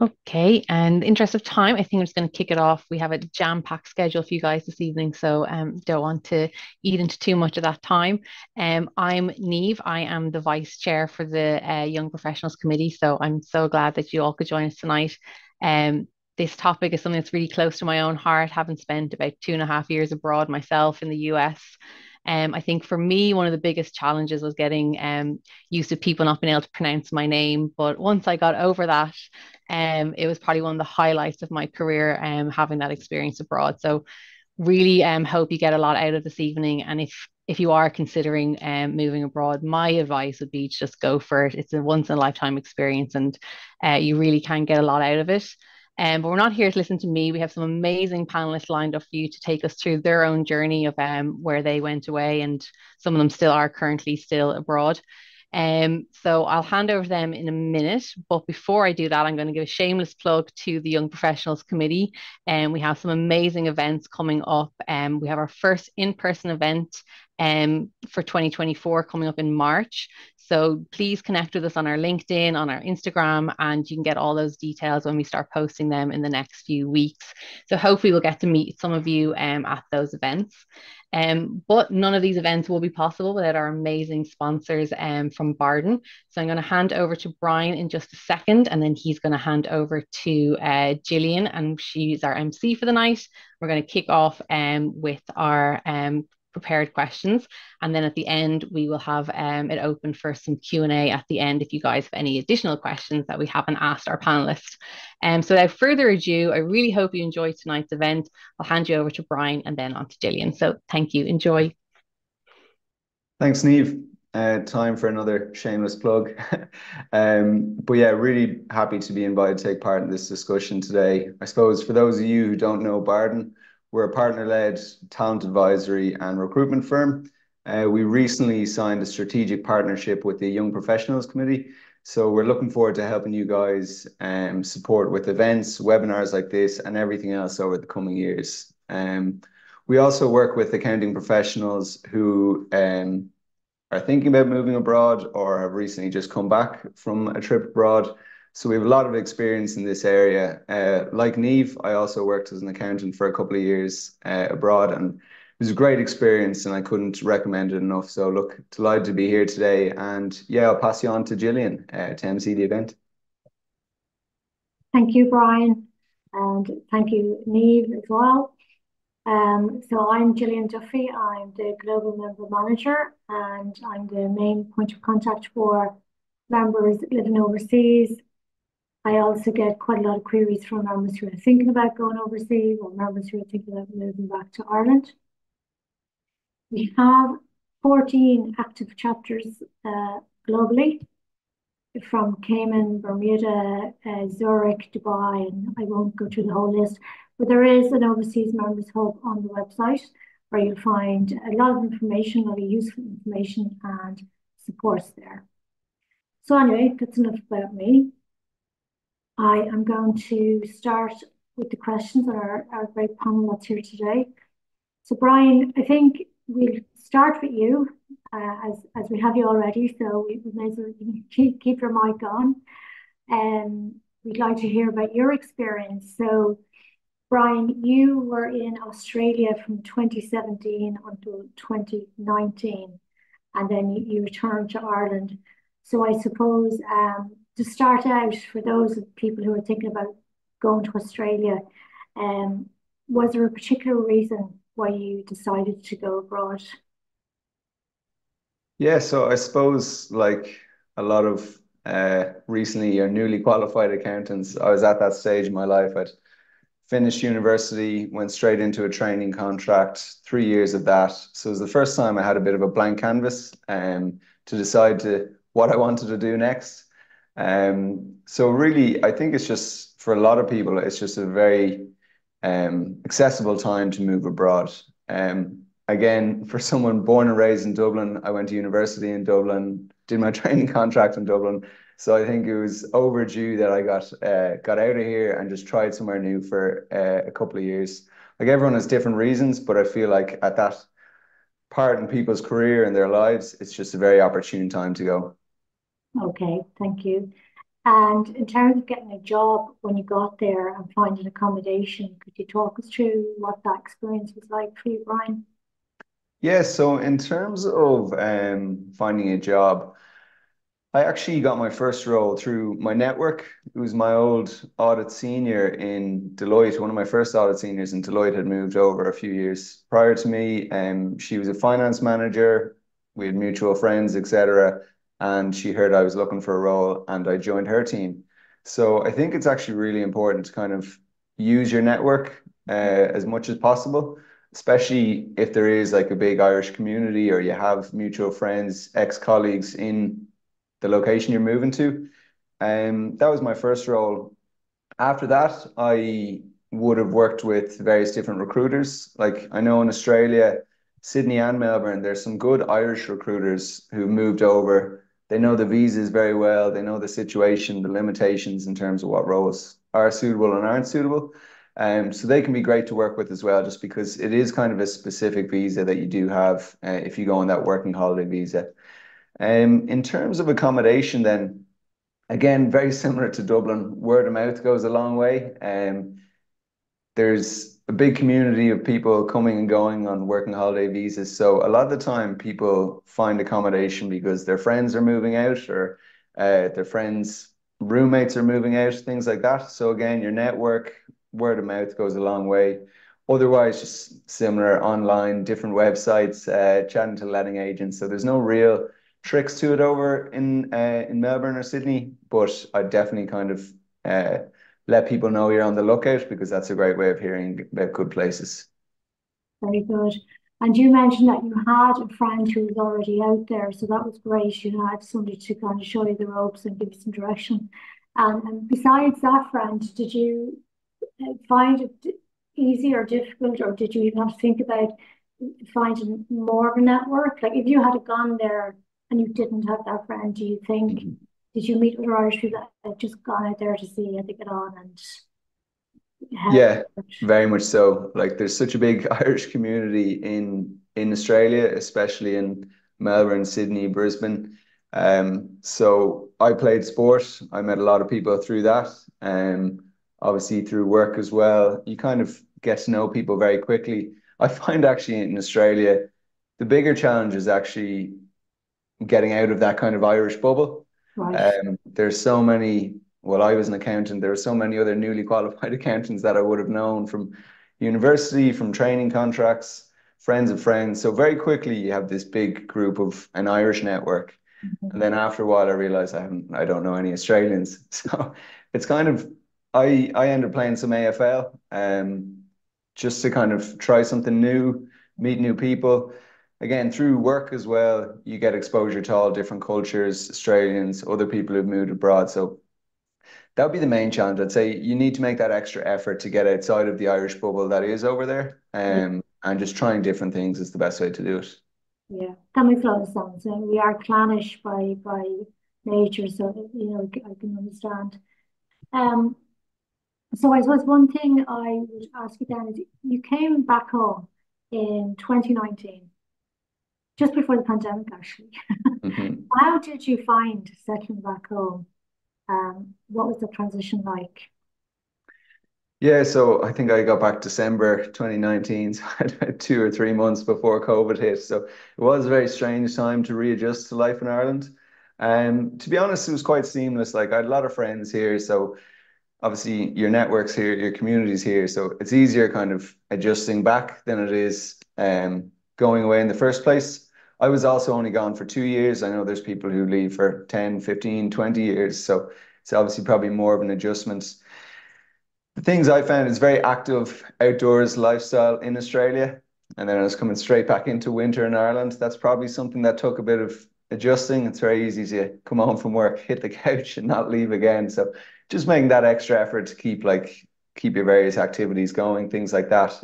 Okay, and in the interest of time, I think I'm just going to kick it off. We have a jam-packed schedule for you guys this evening, so don't want to eat into too much of that time. I'm Neve. I am the vice chair for the Young Professionals Committee, so I'm so glad that you all could join us tonight. This topic is something that's really close to my own heart, having spent about 2.5 years abroad myself in the US. I think for me, one of the biggest challenges was getting used to people not being able to pronounce my name. But once I got over that, it was probably one of the highlights of my career, having that experience abroad. So really hope you get a lot out of this evening. And if you are considering moving abroad, my advice would be to just go for it. It's a once in a lifetime experience, and you really can get a lot out of it. But we're not here to listen to me. We have some amazing panelists lined up for you to take us through their own journey of where they went away, and some of them still are currently still abroad. So I'll hand over to them in a minute. But before I do that, I'm going to give a shameless plug to the Young Professionals Committee. And we have some amazing events coming up. We have our first in-person event for 2024 coming up in March. So please connect with us on our LinkedIn, on our Instagram, and you can get all those details when we start posting them in the next few weeks. So hopefully we'll get to meet some of you at those events. But none of these events will be possible without our amazing sponsors from Barden. So I'm going to hand over to Brian in just a second, and then he's going to hand over to Gillian, and she's our MC for the night. We're going to kick off with our prepared questions, and then at the end we will have it open for some Q&A at the end if you guys have any additional questions that we haven't asked our panelists. So without further ado, I really hope you enjoyed tonight's event. I'll hand you over to Brian and then on to Gillian. So thank you. Enjoy. Thanks, Neve. Time for another shameless plug. But yeah, really happy to be invited to take part in this discussion today. I suppose for those of you who don't know Barden, we're a partner-led talent advisory and recruitment firm. We recently signed a strategic partnership with the Young Professionals Committee. So we're looking forward to helping you guys support with events, webinars like this, and everything else over the coming years. We also work with accounting professionals who are thinking about moving abroad or have recently just come back from a trip abroad. So we have a lot of experience in this area. Like Neve, I also worked as an accountant for a couple of years abroad, and it was a great experience and I couldn't recommend it enough. So look, delighted to be here today. And yeah, I'll pass you on to Gillian to MC the event. Thank you, Brian, and thank you, Neve, as well. So I'm Gillian Duffy. I'm the Global Member Manager, and I'm the main point of contact for members living overseas. I also get quite a lot of queries from members who are thinking about going overseas or members who are thinking about moving back to Ireland. We have 14 active chapters globally, from Cayman, Bermuda, Zurich, Dubai, and I won't go through the whole list, but there is an overseas members hub on the website where you'll find a lot of information, a lot of useful information and supports there. So anyway, that's enough about me. I am going to start with the questions of our great panel that's here today. So Brian, I think we'll start with you, as we have you already, so we may as well keep your mic on. We'd like to hear about your experience. So Brian, you were in Australia from 2017 until 2019, and then you returned to Ireland. So I suppose to start out, for those people who are thinking about going to Australia, was there a particular reason why you decided to go abroad? Yeah, so I suppose like a lot of recently or newly qualified accountants, I was at that stage in my life. I'd finished university, went straight into a training contract, 3 years of that. So it was the first time I had a bit of a blank canvas to decide what I wanted to do next. So really, I think it's just for a lot of people, it's just a very accessible time to move abroad. Again, for someone born and raised in Dublin, I went to university in Dublin, did my training contract in Dublin. So I think it was overdue that I got out of here and just tried somewhere new for a couple of years. Like everyone has different reasons, but I feel like at that part in people's career and their lives, it's just a very opportune time to go. Okay, thank you. And in terms of getting a job when you got there and finding accommodation, could you talk us through what that experience was like for you, Brian? Yeah, so in terms of finding a job, I actually got my first role through my network. It was my old audit senior in Deloitte. One of my first audit seniors in Deloitte had moved over a few years prior to me. She was a finance manager. We had mutual friends, etc. And she heard I was looking for a role, and I joined her team. So I think it's actually really important to kind of use your network as much as possible, especially if there is like a big Irish community or you have mutual friends, ex-colleagues in the location you're moving to. That was my first role. After that, I would have worked with various different recruiters. Like I know in Australia, Sydney and Melbourne, there's some good Irish recruiters who moved over. They know the visas very well. They know the situation, the limitations in terms of what roles are suitable and aren't suitable. So they can be great to work with as well, just because it is kind of a specific visa that you do have if you go on that working holiday visa. In terms of accommodation, then again, very similar to Dublin, word of mouth goes a long way. There's a big community of people coming and going on working holiday visas. So a lot of the time, people find accommodation because their friends are moving out or their friends' roommates are moving out, things like that. So again, your network, word of mouth goes a long way. Otherwise, just similar online, different websites, chatting to letting agents. So there's no real tricks to it over in Melbourne or Sydney, but I definitely kind of let people know you're on the lookout because that's a great way of hearing about good places. Very good. And you mentioned that you had a friend who was already out there, so that was great. You had somebody to kind of show you the ropes and give you some direction. And besides that friend, did you find it easy or difficult, or did you even have to think about finding more of a network? Like if you had gone there and you didn't have that friend, do you think, did you meet other Irish people that had just gone out there to see how they get on and help? Yeah, very much so. Like there's such a big Irish community in Australia, especially in Melbourne, Sydney, Brisbane. So I played sport. I met a lot of people through that. Obviously through work as well. You kind of get to know people very quickly. I find actually in Australia, the bigger challenge is actually getting out of that kind of Irish bubble. Right. There's so many, well, I was an accountant, there were so many other newly qualified accountants that I would have known from university, from training contracts, friends of friends. So very quickly you have this big group of an Irish network. And then after a while I realized I don't know any Australians. So it's kind of I ended up playing some AFL just to kind of try something new, meet new people. Again, through work as well, you get exposure to all different cultures, Australians, other people who've moved abroad. So that would be the main challenge. I'd say you need to make that extra effort to get outside of the Irish bubble that is over there. And just trying different things is the best way to do it. Yeah, that makes a lot of sense. And we are clannish by nature, so I can understand. Um, so I suppose one thing I would ask you then is you came back home in 2019, just before the pandemic, actually. Mhm. How did you find settling back home? What was the transition like? Yeah, so I think I got back December 2019, so I had about 2 or 3 months before COVID hit. So it was a very strange time to readjust to life in Ireland. To be honest, it was quite seamless. Like I had a lot of friends here, so obviously your network's here, your community's here, so it's easier kind of adjusting back than it is going away in the first place. I was also only gone for 2 years. I know there's people who leave for 10, 15, 20 years, so it's obviously probably more of an adjustment. The things I found is very active outdoors lifestyle in Australia. And then I was coming straight back into winter in Ireland. That's probably something that took a bit of adjusting. It's very easy to come home from work, hit the couch and not leave again. So just making that extra effort to keep your various activities going, things like that.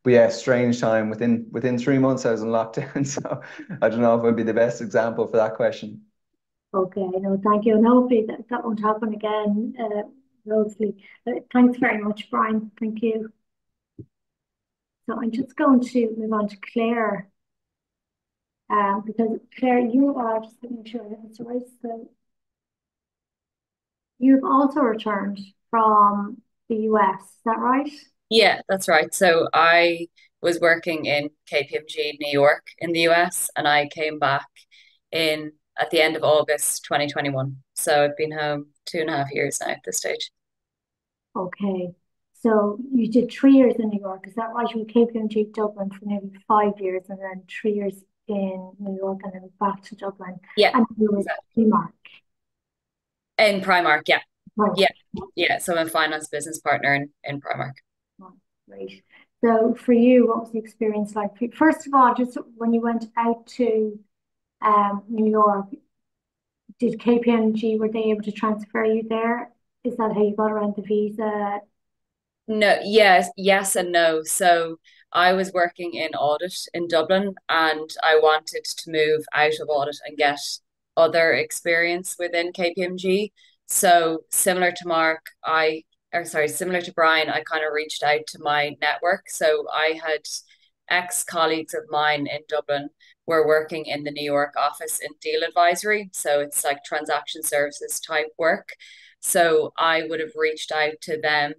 But yeah, strange time. Within 3 months I was in lockdown. So I don't know if I'd be the best example for that question. Okay, no, thank you. And hopefully that won't happen again, hopefully. Thanks very much, Brian. Thank you. So I'm just going to move on to Claire, because Claire, you are, just making sure that's right. So you've also returned from the US, is that right? Yeah, that's right. So I was working in KPMG New York in the US, and I came back in at the end of August 2021. So I've been home 2.5 years now at this stage. Okay. So you did 3 years in New York, is that right? You were KPMG Dublin for nearly 5 years and then 3 years in New York and then back to Dublin. Yeah, And you were exactly. Primark. In Primark, yeah. Right. Yeah. Yeah. So I'm a finance business partner in Primark. Oh, great. So for you, what was the experience like? First of all, just when you went out to New York, did KPMG, were they able to transfer you there? Is that how you got around the visa? No, yes and no. So I was working in audit in Dublin, and I wanted to move out of audit and get other experience within KPMG. So similar to Mark, or sorry, similar to Brian, I kind of reached out to my network. So I had ex-colleagues of mine in Dublin were working in the New York office in deal advisory. So it's like transaction services type work. So I would have reached out to them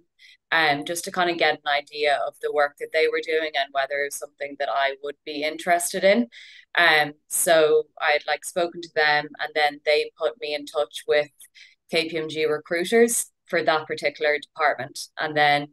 just to kind of get an idea of the work that they were doing and whether it was something that I would be interested in. So I'd like spoken to them, and then they put me in touch with KPMG recruiters for that particular department. And then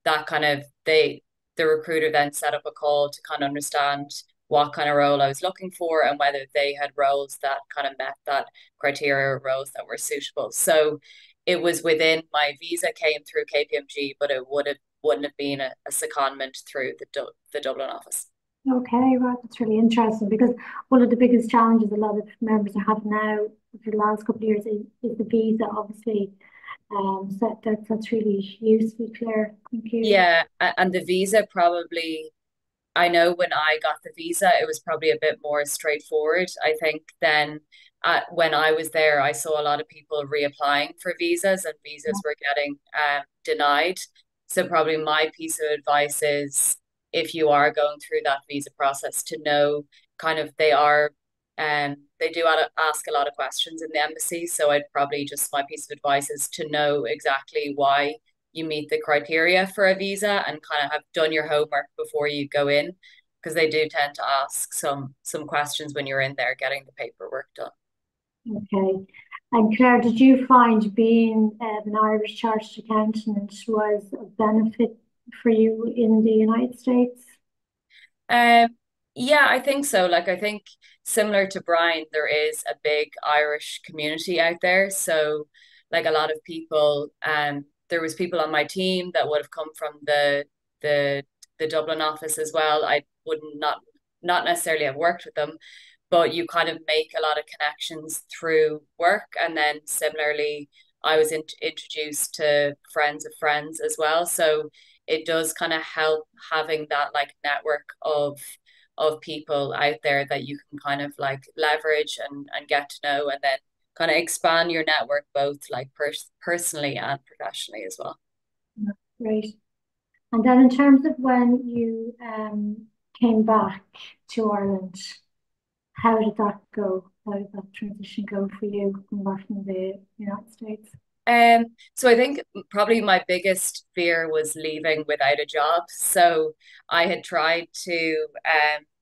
that kind of the recruiter then set up a call to kind of understand what kind of role I was looking for and whether they had roles that kind of met that criteria, roles that were suitable. So it was within my visa came through KPMG, but it wouldn't have been a secondment through the Dublin office. Okay, right. That's really interesting because one of the biggest challenges a lot of members are having now for the last couple of years is the visa, obviously. So that's really useful, Claire. Thank you. Yeah, and the visa probably, I know when I got the visa, it was probably a bit more straightforward. I think then when I was there, I saw a lot of people reapplying for visas, and visas were getting denied. So probably my piece of advice is if you are going through that visa process to know kind of they do ask a lot of questions in the embassy. So I'd probably just my piece of advice is to know exactly why you meet the criteria for a visa and kind of have done your homework before you go in, because they do tend to ask some questions when you're in there getting the paperwork done. Okay. And Claire, did you find being an Irish chartered accountant was a benefit for you in the United States? Um, yeah, I think so. Like, I think similar to Brian, there is a big Irish community out there. So, like a lot of people, there was people on my team that would have come from the the Dublin office as well. I would not necessarily have worked with them, but you kind of make a lot of connections through work. And then similarly, I was introduced to friends of friends as well. So it does kind of help having that like network of people out there that you can kind of like leverage and get to know, and then kind of expand your network both like personally and professionally as well. Great. And then in terms of when you came back to Ireland, how did that go? How did that transition go for you coming back from the United States? So I think probably my biggest fear was leaving without a job. So I had tried to,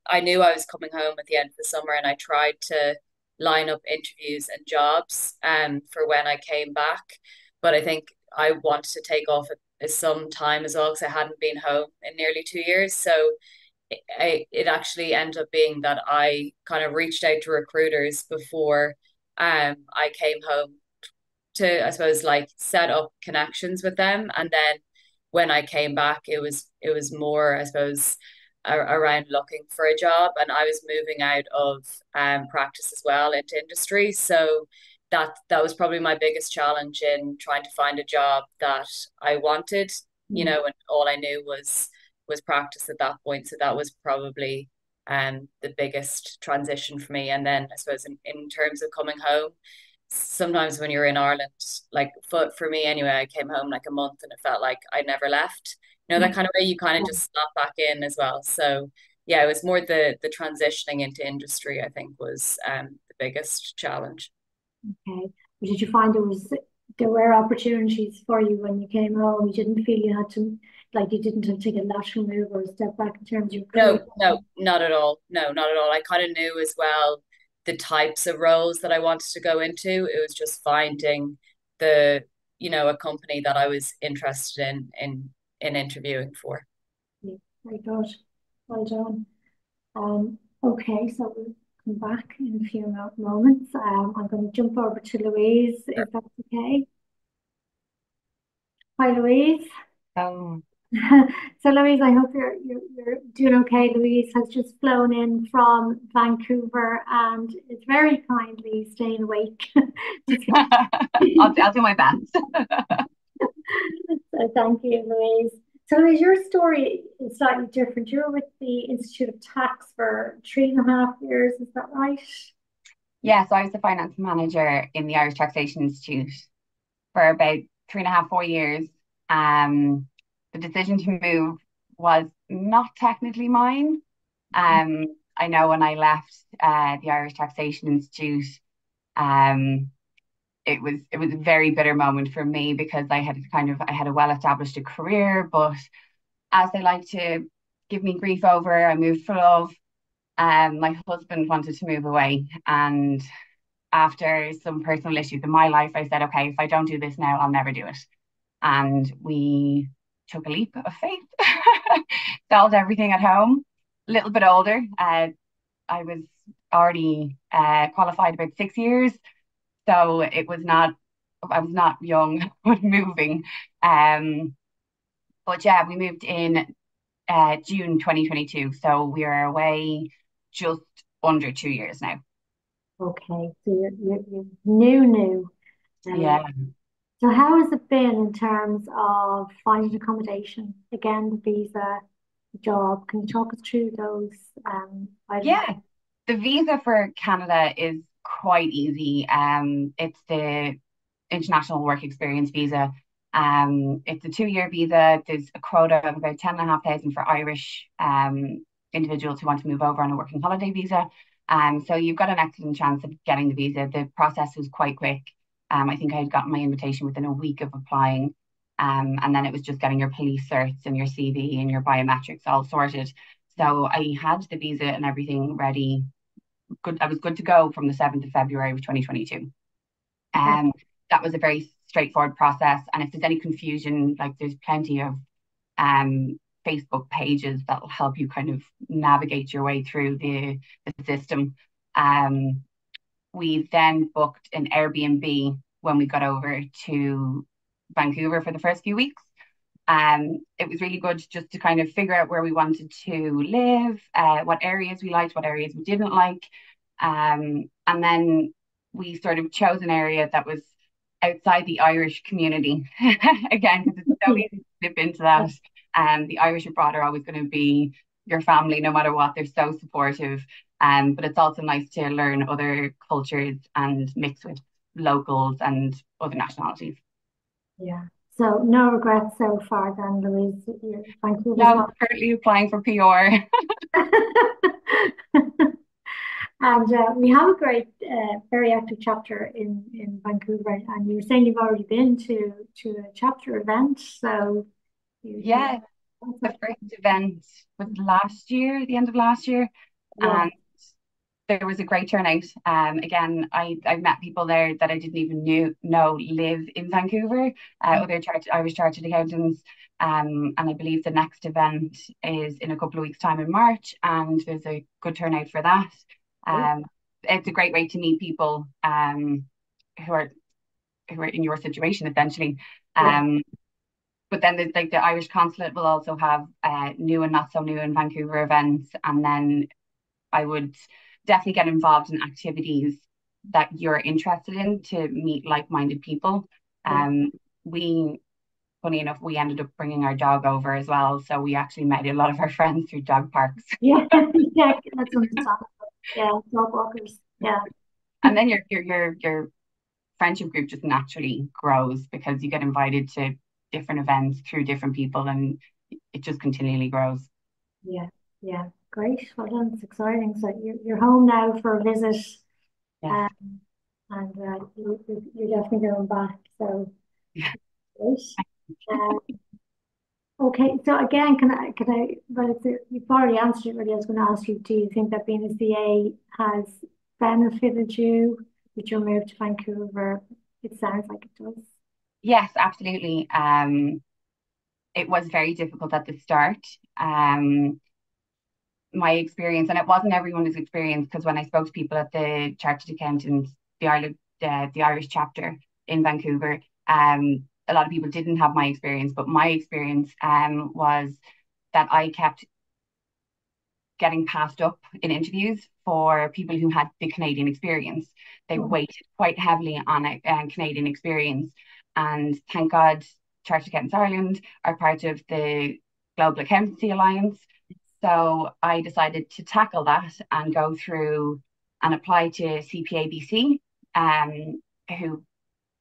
I knew I was coming home at the end of the summer, and I tried to line up interviews and jobs for when I came back. But I think I wanted to take off some time as well because I hadn't been home in nearly 2 years. So it actually ended up being that I kind of reached out to recruiters before I came home to, I suppose, like set up connections with them. And then when I came back, it was more, I suppose, around looking for a job. And I was moving out of practice as well into industry. So that was probably my biggest challenge in trying to find a job that I wanted, and all I knew was practice at that point. So that was probably the biggest transition for me. And then I suppose in terms of coming home, sometimes when you're in Ireland, like for me anyway, I came home like a month and it felt like I never left. That kind of way you kind of just slot back in as well. So yeah, it was more the transitioning into industry, I think, was the biggest challenge. Okay. Did you find there was there were opportunities for you when you came home. You didn't feel you had to, like, you didn't have to take a lateral move or a step back in terms of your career. No, not at all. No, not at all. I kind of knew as well the types of roles that I wanted to go into. It was just finding the, a company that I was interested in interviewing for. Yeah, very good. Well done. Okay, so we'll come back in a few moments. I'm going to jump over to Louise, if that's okay. Hi, Louise. So Louise, I hope you're doing okay. Louise has just flown in from Vancouver and is very kindly staying awake. I'll do my best. So thank you, Louise. So Louise, your story is slightly different. You were with the Institute of Tax for 3.5 years, is that right? Yeah, so I was the finance manager in the Irish Taxation Institute for about 3.5, 4 years. The decision to move was not technically mine. I know when I left the Irish Taxation Institute, it was a very bitter moment for me because I had a well-established career, but as they like to give me grief over, I moved for love. My husband wanted to move away, and after some personal issues in my life, I said, okay, if I don't do this now, I'll never do it. And we took a leap of faith, sold everything at home. A little bit older. I was already qualified about 6 years, so I was not young when moving. But yeah, we moved in June 2022, so we are away just under 2 years now. Okay, so you're new. Yeah. So how has it been in terms of finding accommodation? Again, the visa, the job. Can you talk us through those items? Yeah, the visa for Canada is quite easy. It's the International Work Experience visa. It's a 2-year visa. There's a quota of about 10,500 for Irish individuals who want to move over on a working holiday visa. So you've got an excellent chance of getting the visa. The process was quite quick. I think I had gotten my invitation within a week of applying. And then it was just getting your police certs and your CV and your biometrics all sorted. So I had the visa and everything ready. I was good to go from the 7th of February of 2022. That was a very straightforward process. And if there's any confusion, like there's plenty of Facebook pages that will help you kind of navigate your way through the system. We then booked an Airbnb when we got over to Vancouver for the first few weeks. It was really good just to kind of figure out where we wanted to live, what areas we liked, what areas we didn't like. And then we sort of chose an area that was outside the Irish community. Again, because it's so easy to slip into that. The Irish abroad are always going to be your family, no matter what. They're so supportive. But it's also nice to learn other cultures and mix with locals and other nationalities. Yeah. So no regrets so far then, Louise. Vancouver. No, currently applying for PR. And we have a great, very active chapter in Vancouver. And you were saying you've already been to a chapter event. So yeah, the first event was the end of last year. Yeah. And there was a great turnout. Again, I met people there that I didn't even know live in Vancouver, other Irish chartered accountants. And I believe the next event is in a couple of weeks' time in March, and there's a good turnout for that. It's a great way to meet people who are in your situation, essentially. But then there's like the Irish Consulate will also have new and not so new in Vancouver events, and then I would definitely get involved in activities that you're interested in to meet like-minded people. Funny enough, we ended up bringing our dog over as well, so we actually met a lot of our friends through dog parks. Yeah, that's understandable. Yeah, dog walkers. Yeah, and then your friendship group just naturally grows because you get invited to different events through different people, and it just continually grows. Yeah, great. Well done. It's exciting. So you're home now for a visit. Yeah. and you're definitely going back. So great. Uh, okay, so again, well, you've already answered it really. I was going to ask you, do you think that being a CA has benefited you with your move to Vancouver? It sounds like it does. Yes, absolutely. It was very difficult at the start. My experience, and it wasn't everyone's experience, because when I spoke to people at the Chartered Accountants, the Irish chapter in Vancouver, a lot of people didn't have my experience, but my experience was that I kept getting passed up in interviews for people who had the Canadian experience. They weighted quite heavily on a Canadian experience. And thank God, Chartered Accountants Ireland are part of the Global Accountancy Alliance. So I decided to tackle that and go through and apply to CPABC, who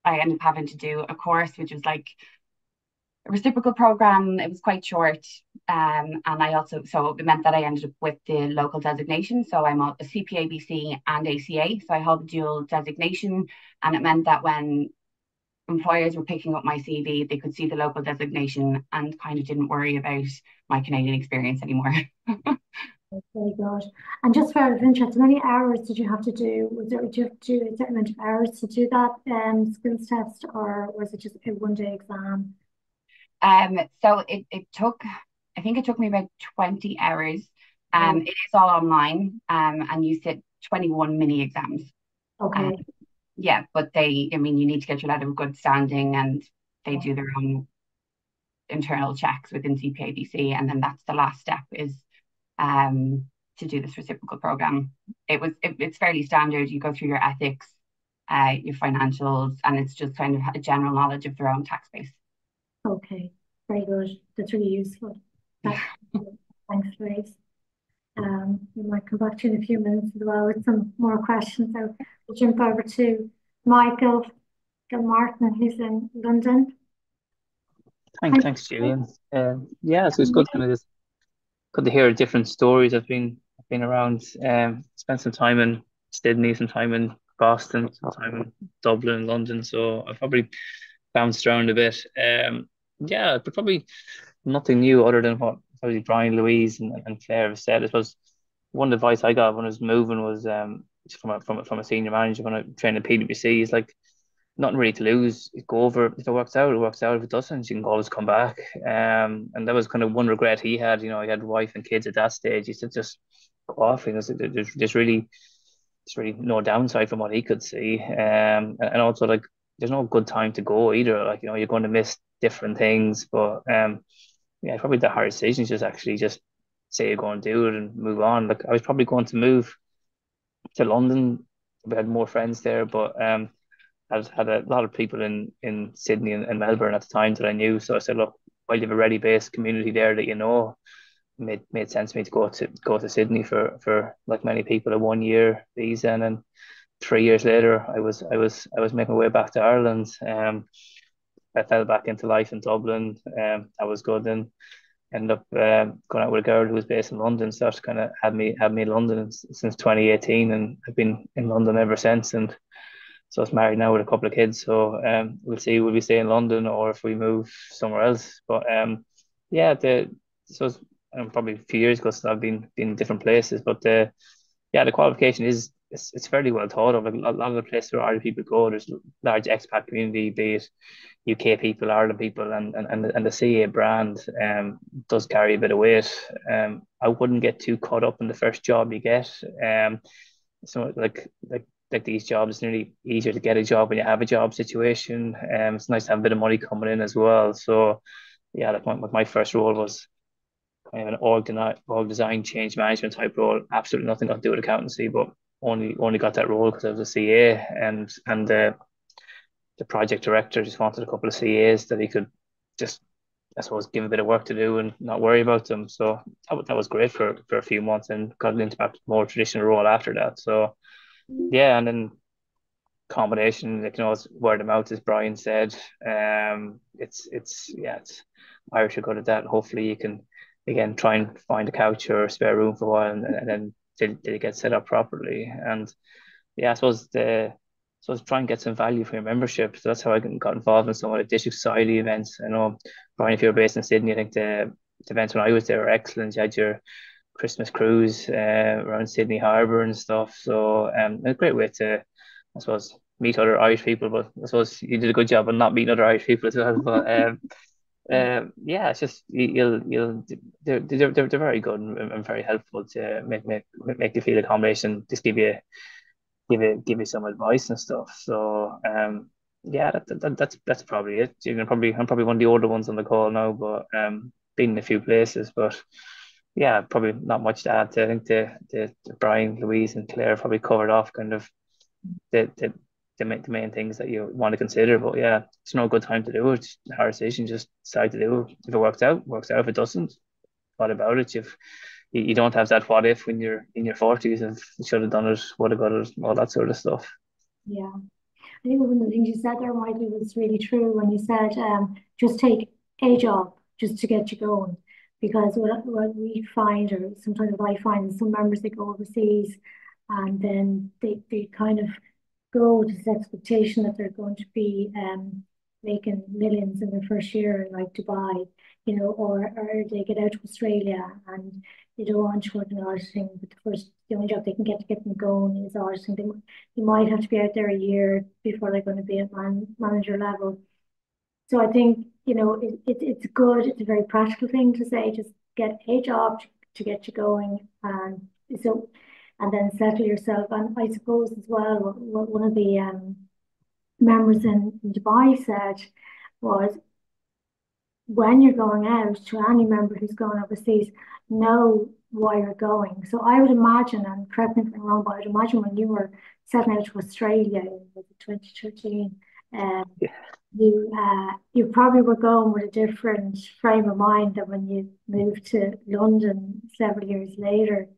I ended up having to do a course, which was like a reciprocal program. It was quite short. And so it meant that I ended up with the local designation. So I'm a CPABC and ACA. So I hold the dual designation. And it meant that when employers were picking up my CV, they could see the local designation and kind of didn't worry about my Canadian experience anymore. Very good. And just for out of interest, how many hours did you have to do? Did you have to do a certain amount of hours to do that skills test, or was it just a one-day exam? So it took, I think it took me about 20 hours. It is all online, and you sit 21 mini exams. Okay. Yeah, but you need to get your letter of good standing, and they do their own internal checks within CPABC, and then that's the last step is to do this reciprocal program. It's fairly standard. You go through your ethics, your financials, and it's just kind of a general knowledge of their own tax base. Okay, very good. That's really useful. Thanks, Grace. We might come back to you in a few minutes as well with some more questions. So we'll jump over to Michael Gilmartin, who's in London. Thanks, Gillian. Yeah, so it's good to hear different stories. I've been around, spent some time in Sydney, some time in Boston, some time in Dublin, London. So I've probably bounced around a bit. Yeah, but probably nothing new other than what probably Brian, Louise, and Claire have said. I suppose one advice I got when I was moving was from a senior manager when I trained at PwC is like nothing really to lose. Go over. If it works out, it works out. If it doesn't, you can always come back. And that was kind of one regret he had. You know, he had a wife and kids at that stage. He said just go off. You know, there's really no downside from what he could see. And also like there's no good time to go either. Like, you know, you're going to miss different things. But yeah, probably the hardest decision is just actually just say you're going to do it and move on. Like I was probably going to move to London. We had more friends there, but I had a lot of people in Sydney and Melbourne at the time that I knew. So I said, look, while you have a ready based community there that you know, made sense to me to go to Sydney for like many people a 1 year visa, and then 3 years later I was making my way back to Ireland. I fell back into life in Dublin. I was good, and ended up going out with a girl who was based in London. So that kind of had me in London since 2018, and I've been in London ever since. And so I was married now with a couple of kids. So we'll see, will we stay in London or if we move somewhere else. But yeah, so probably a few years ago since I've been in different places. But the qualification it's fairly well thought of. Like a lot of the places where Irish people go, there's a large expat community, be it UK people, Ireland people, and the CA brand does carry a bit of weight. I wouldn't get too caught up in the first job you get. So like these jobs, it's nearly easier to get a job when you have a job situation. It's nice to have a bit of money coming in as well. So yeah, like my first role was kind of an org design change management type role. Absolutely nothing to do with accountancy, but only got that role because I was a CA, and the project director just wanted a couple of CAs that he could just, I suppose, give a bit of work to do and not worry about them. So that was great for a few months, and got into a more traditional role after that. So yeah, and then combination, like, you know, it's word of mouth, as Brian said. It's Irish are good at that. Hopefully you can again try and find a couch or a spare room for a while, and then did it get set up properly. And yeah, I suppose So I was trying to get some value for your membership. So that's how I got involved in some of the district society events. I know, Brian, if you're based in Sydney, I think the events when I was there were excellent. You had your Christmas cruise around Sydney Harbour and stuff. So it's a great way to, I suppose, meet other Irish people. But I suppose you did a good job of not meeting other Irish people as well. But yeah, it's just you'll they're very good and very helpful to make you feel accommodation. Just give you some advice and stuff. So yeah, that's probably it. I'm probably one of the older ones on the call now, but been in a few places, but yeah, probably not much to add. I think the Brian, Louise, and Claire probably covered off kind of the main things that you want to consider. But yeah, it's no good time to do it. It's a hard decision. Just decide to do it. If it works out, works out. If it doesn't, what about it? You don't have that what if when you're in your 40s and should have done it, would have got it, all that sort of stuff. Yeah. I think one of the things you said there, Michael, was really true when you said just take a job just to get you going. Because what we find, or sometimes what I find, is some members, they go overseas and then they kind of go with this expectation that they're going to be making millions in their first year, like Dubai, or they get out to Australia and they don't want to work in auditing, but the only job they can get to get them going is auditing. They might have to be out there a year before they're going to be at manager level. So I think, it's good. It's a very practical thing to say, just get a job to get you going. And then settle yourself. And I suppose as well, what one of the members in Dubai said was, when you're going out, to any member who's going overseas, know why you're going. So I would imagine, and correct me if I'm wrong, but I would imagine when you were setting out to Australia in 2013, you probably were going with a different frame of mind than when you moved to London several years later.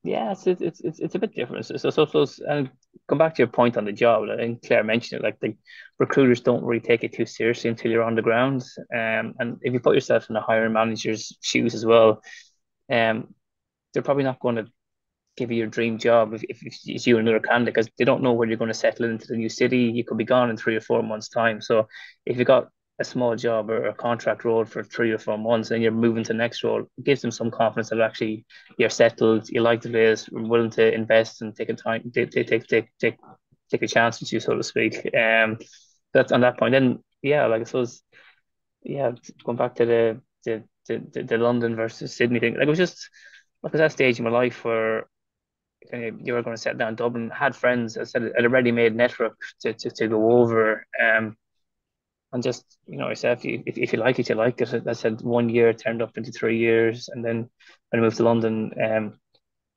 Yeah, it's a bit different. So and come back to your point on the job. I think Claire mentioned it. Like, the recruiters don't really take it too seriously until you're on the ground. And if you put yourself in the hiring manager's shoes as well, they're probably not going to give you your dream job if it's you and another candidate, because they don't know where you're going to settle into the new city. You could be gone in 3 or 4 months' time. So if you got a small job or a contract role for 3 or 4 months and you're moving to the next role, it gives them some confidence that actually you're settled, you like the place, willing to invest and take a chance with you, so to speak. That's on that point. Then yeah, like I suppose, yeah, going back to the London versus Sydney thing, like, it was just like, at that stage in my life where you were going to settle down in Dublin, had friends, I said, a ready-made network to go over. And just, yourself, if you like it, you like it. I said 1 year turned up into 3 years. And then when I moved to London,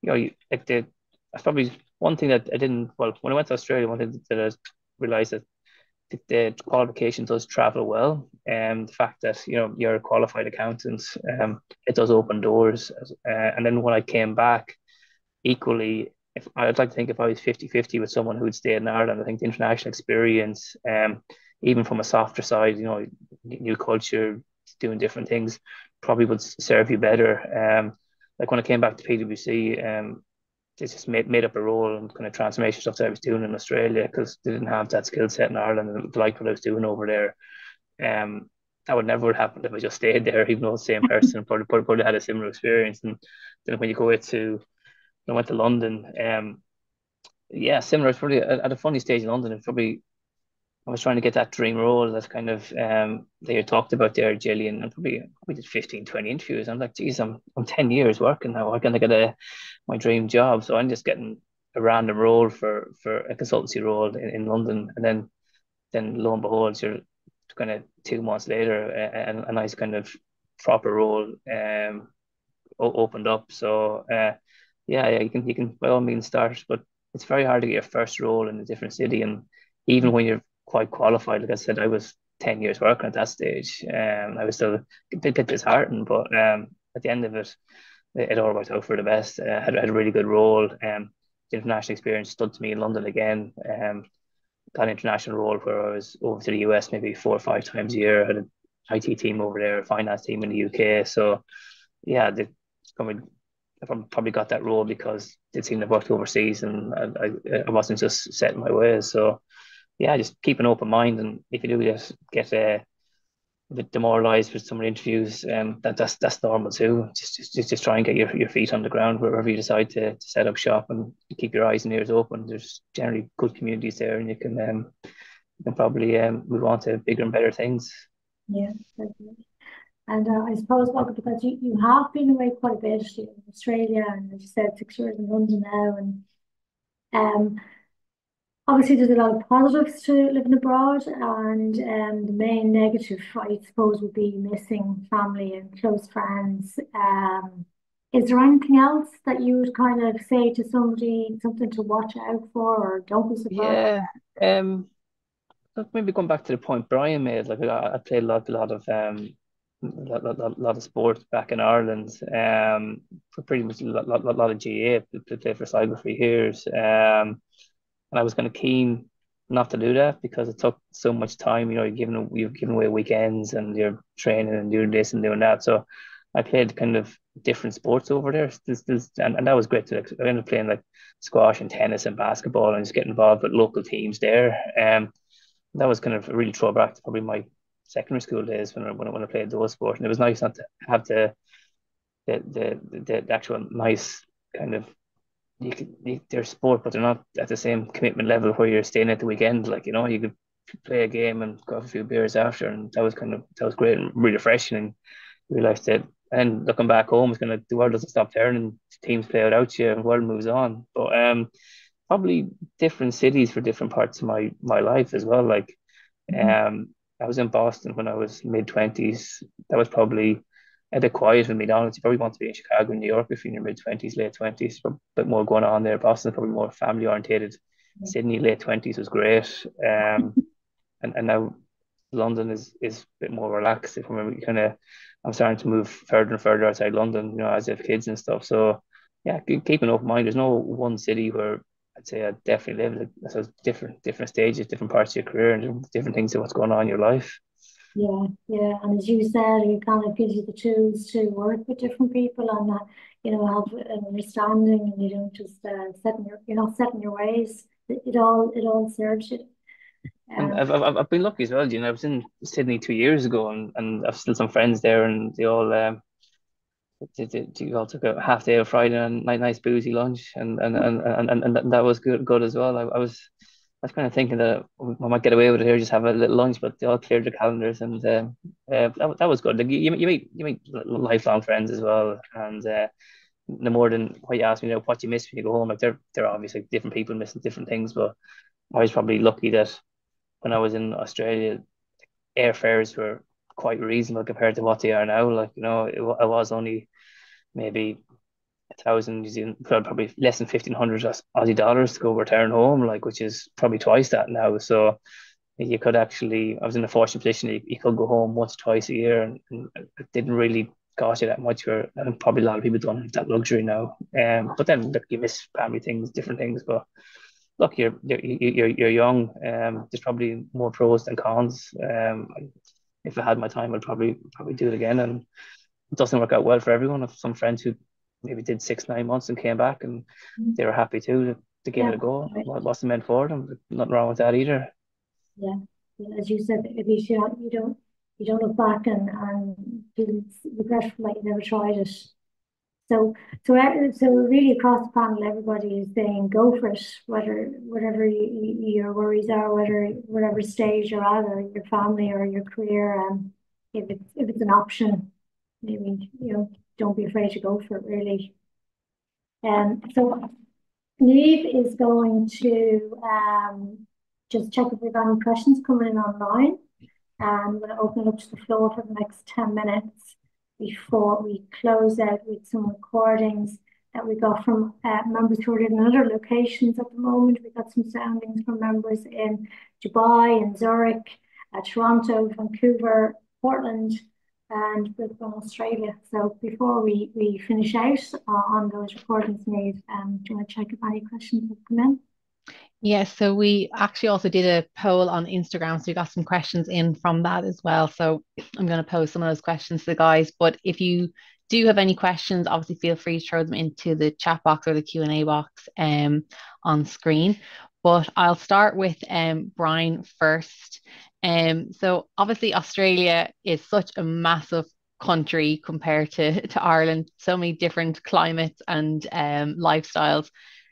that's probably one thing that I didn't, well, when I went to Australia, one thing that I realized that the qualification does travel well. And the fact that, you're a qualified accountant, it does open doors. And then when I came back, equally, I'd like to think if I was 50-50 with someone who'd stayed in Ireland, I think the international experience, even from a softer side, new culture, doing different things, probably would serve you better. Like when I came back to PwC, they just made up a role and kind of transformation stuff that I was doing in Australia, because they didn't have that skill set in Ireland and like what I was doing over there. That would never have happened if I just stayed there, even though the same person probably had a similar experience. And then when you go I went to London, yeah, similar. It's probably at a funny stage in London. It's probably, I was trying to get that dream role that's kind of that you talked about there, Gillian, and probably we did 15, 20 interviews. I'm like, geez, I'm 10 years working now. Why can't I get my dream job? So I'm just getting a random role for a consultancy role in London, and then lo and behold, you're kind of 2 months later, a nice kind of proper role opened up. So yeah, you can by all means start, but it's very hard to get your first role in a different city, and even when you're quite qualified, like I said, I was 10 years working at that stage. I was still a bit disheartened, but at the end of it all worked out for the best. Had a really good role. The international experience stood to me in London again. Got an international role where I was over to the US maybe 4 or 5 times a year. Had an IT team over there, a finance team in the UK. So yeah, I probably got that role because it seemed to have worked overseas, and I wasn't just set in my ways. So yeah, just keep an open mind, and if you do get a bit demoralized with some of the interviews, that's normal too. Just try and get your feet on the ground wherever you decide to set up shop, and keep your eyes and ears open. There's generally good communities there, and you can probably move on to bigger and better things. Yeah, definitely. And I suppose, well, because you have been away quite a bit in Australia, and as you said, 6 years in London now, and um, obviously there's a lot of positives to living abroad, and the main negative, I suppose, would be missing family and close friends. Is there anything else that you would kind of say to somebody, something to watch out for, or don't be surprised? Yeah, look, maybe going back to the point Brian made, like I played a lot of sports back in Ireland. For pretty much a lot of GA. Played for Sligo for years. And I was kind of keen not to do that because it took so much time. You've given away weekends and you're training and doing this and doing that. So I played kind of different sports over there. And that was great to. I ended up playing like squash and tennis and basketball and just getting involved with local teams there. That was kind of a really throwback to probably my secondary school days when I played those sports. And it was nice not to have the actual nice kind of they're sport, but they're not at the same commitment level where you're staying at the weekend. Like, you could play a game and go have a few beers after, and that was great and really refreshing. And realized that, and looking back home, it's kind of the world doesn't stop turning, teams play without you, and the world moves on. But probably different cities for different parts of my life as well. Like, Mhm. I was in Boston when I was mid 20s. That was probably a bit quiet in McDonald's. You probably want to be in Chicago and New York if you're in your mid 20s, late 20s. A bit more going on there. Boston probably more family orientated. Sydney late 20s was great. And now London is a bit more relaxed. If I'm kind of, I'm starting to move further and further outside London, as I have kids and stuff. So yeah, keep an open mind. There's no one city where I'd say I definitely live. So different stages, different parts of your career, and different things of what's going on in your life. Yeah, yeah. And as you said, it kind of gives you the tools to work with different people and have an understanding, and you don't just you're not setting your ways. It all serves you. And Um, I've been lucky as well. I was in Sydney 2 years ago, and I've still some friends there, and they all took a half day of Friday and nice boozy lunch, and that was good as well. I was kind of thinking that I might get away with it here, just have a little lunch, but they all cleared their calendars, and that was good. Like you meet lifelong friends as well, and no more than what you asked me, what you miss when you go home. Like they're obviously different people missing different things, but I was probably lucky that when I was in Australia, airfares were quite reasonable compared to what they are now. Like, it was only maybe 1,000 New Zealand, probably less than 1,500 Aussie dollars to go return home, like, which is probably twice that now. So you could actually, I was in a fortunate position, you could go home once, twice a year, and it didn't really cost you that much. And probably a lot of people don't have that luxury now. But then look, you miss family things, different things. But look, you're young. There's probably more pros than cons. If I had my time, I'd probably do it again. And it doesn't work out well for everyone. I've some friends who maybe did 6 9 months and came back, and they were happy too to give yeah, it a go. right. What wasn't meant for them. Nothing wrong with that either. Yeah. Yeah, as you said, at least you don't look back and feel regretful that you never tried it. So really across the panel, everybody is saying go for it, whatever your worries are, whatever stage you're at, or your family or your career, and if it's an option, maybe don't be afraid to go for it. Really. So Neve is going to just check if we've any questions coming in online. And I'm going to open it up to the floor for the next 10 minutes before we close out with some recordings that we got from members who are in other locations at the moment. We got some soundings from members in Dubai and Zurich, Toronto, Vancouver, Portland, and Brisbane, Australia. So before we finish out on those recordings made, do you want to check if any questions have come in? Yes, so we actually also did a poll on Instagram, so we got some questions in from that as well. So I'm going to pose some of those questions to the guys. But if you do have any questions, obviously feel free to throw them into the chat box or the Q&A box on screen. But I'll start with Brian first. So obviously Australia is such a massive country compared to Ireland, so many different climates and lifestyles.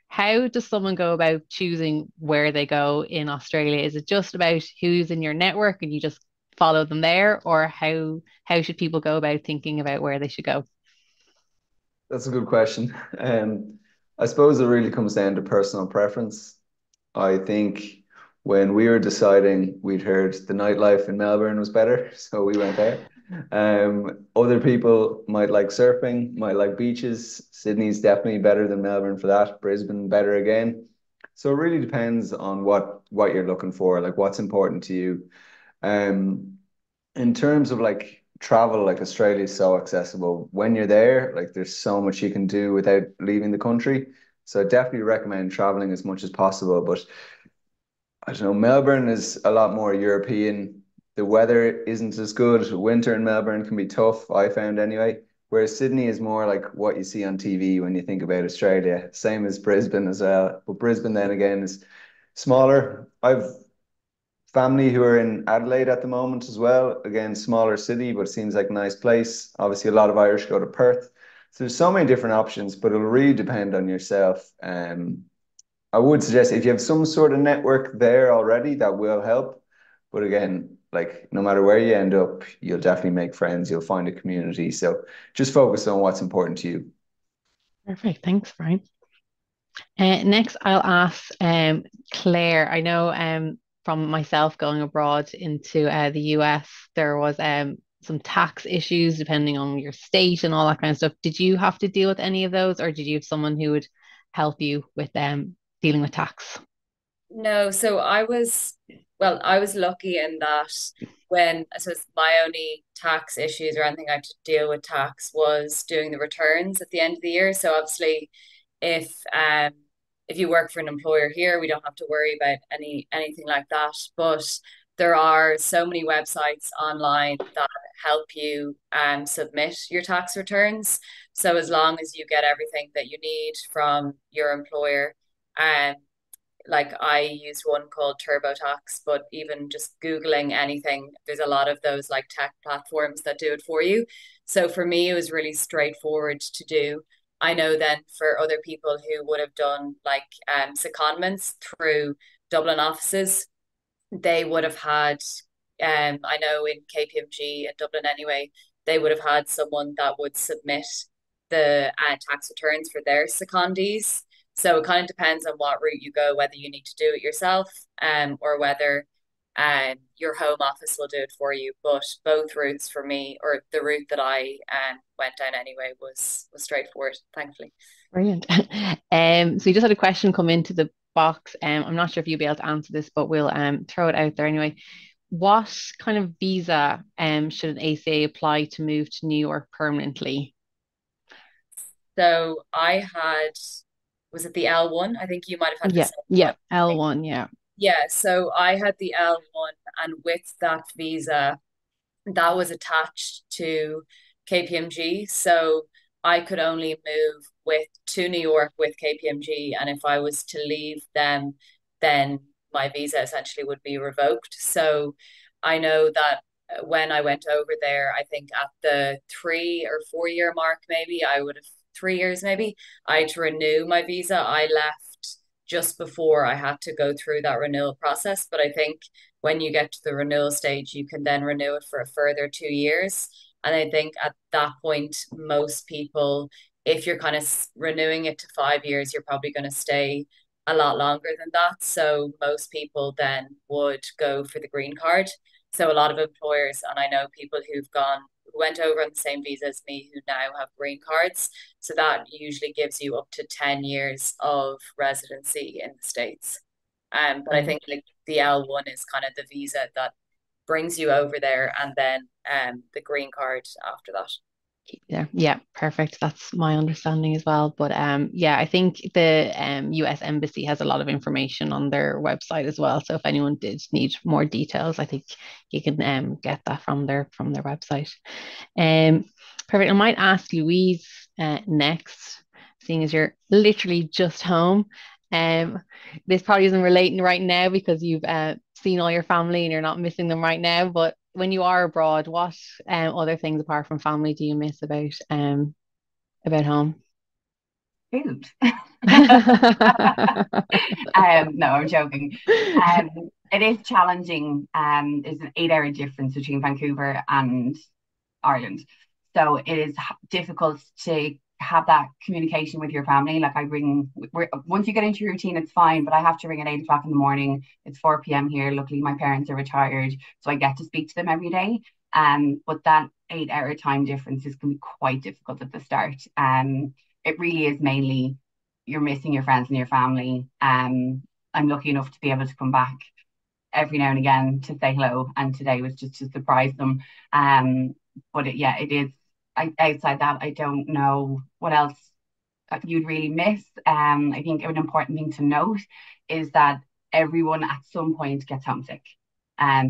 How does someone go about choosing where they go in Australia? Is it just about who's in your network and you just follow them there, or how should people go about thinking about where they should go? That's a good question. I suppose it really comes down to personal preference. I think when we were deciding, we'd heard the nightlife in Melbourne was better, so we went there. Other people might like surfing, might like beaches. Sydney's definitely better than Melbourne for that. Brisbane better again. So it really depends on what you're looking for, like what's important to you. Um, in terms of like travel, like Australia is so accessible. When you're there, like there's so much you can do without leaving the country. So I definitely recommend traveling as much as possible. But I don't know, Melbourne is a lot more European. The weather isn't as good. Winter in Melbourne can be tough, I found anyway. Whereas Sydney is more like what you see on TV when you think about Australia. Same as Brisbane as well. But Brisbane then again is smaller. I've family who are in Adelaide at the moment as well. Again, smaller city, but it seems like a nice place. Obviously, a lot of Irish go to Perth. So there's so many different options, but it'll really depend on yourself. I would suggest if you have some sort of network there already, that will help. But again, like no matter where you end up, you'll definitely make friends, you'll find a community. So just focus on what's important to you. Perfect. Thanks, Brian. Next, I'll ask Claire. I know from myself going abroad into the US, there was some tax issues depending on your state and all that kind of stuff. Did you have to deal with any of those, or did you have someone who would help you with dealing with tax? No, so I was lucky in that when, so my only tax issues or anything I had to deal with tax was doing the returns at the end of the year. So obviously, if if you work for an employer here, we don't have to worry about anything like that. But there are so many websites online that help you submit your tax returns. So as long as you get everything that you need from your employer, um, like I use one called TurboTax, but even just Googling anything, there's a lot of those like tech platforms that do it for you. So for me, it was really straightforward to do. I know then for other people who would have done like secondments through Dublin offices, they would have had, I know in KPMG in Dublin anyway, they would have had someone that would submit the tax returns for their secondees. So it kind of depends on what route you go, whether you need to do it yourself, or whether your home office will do it for you. But both routes for me, or the route that I went down anyway, was straightforward, thankfully. Brilliant. So you just had a question come into the box. I'm not sure if you'll be able to answer this, but we'll throw it out there anyway. What kind of visa should an ACA apply to move to New York permanently? So I had, was it the L1? I think you might have had the Yeah, same yeah, one. L1, yeah. Yeah, so I had the L1, and with that visa, that was attached to KPMG. So I could only move with to New York with KPMG, and if I was to leave them, then my visa essentially would be revoked. So I know that when I went over there, I think at the 3 or 4 year mark, maybe I would have 3 years, maybe I had to renew my visa. I left just before I had to go through that renewal process, but I think when you get to the renewal stage, you can then renew it for a further 2 years. And I think at that point, most people, if you're kind of renewing it to 5 years, you're probably going to stay a lot longer than that. So most people then would go for the green card. So a lot of employers, and I know people who went over on the same visa as me, who now have green cards. So that usually gives you up to 10 years of residency in the States. But I think like the L1 is kind of the visa that brings you over there, and then the green card after that. Yeah, yeah, perfect. That's my understanding as well. But yeah, I think the US Embassy has a lot of information on their website as well. So if anyone did need more details, I think you can get that from their website. Perfect. I might ask Louise next, seeing as you're literally just home. This probably isn't relating right now because you've seen all your family and you're not missing them right now. But when you are abroad, what other things apart from family do you miss about home? Food. No, I'm joking. It is challenging. There's an 8-hour difference between Vancouver and Ireland. So it is difficult to have that communication with your family. Like once you get into your routine, it's fine, but I have to ring at 8 o'clock in the morning. It's 4 p.m. here. Luckily, my parents are retired, so I get to speak to them every day. But that 8-hour time difference can be quite difficult at the start. It really is mainly you're missing your friends and your family. I'm lucky enough to be able to come back every now and again to say hello, and today was just to surprise them. But it is. Outside that, I don't know what else you'd really miss. I think an important thing to note is that everyone at some point gets homesick.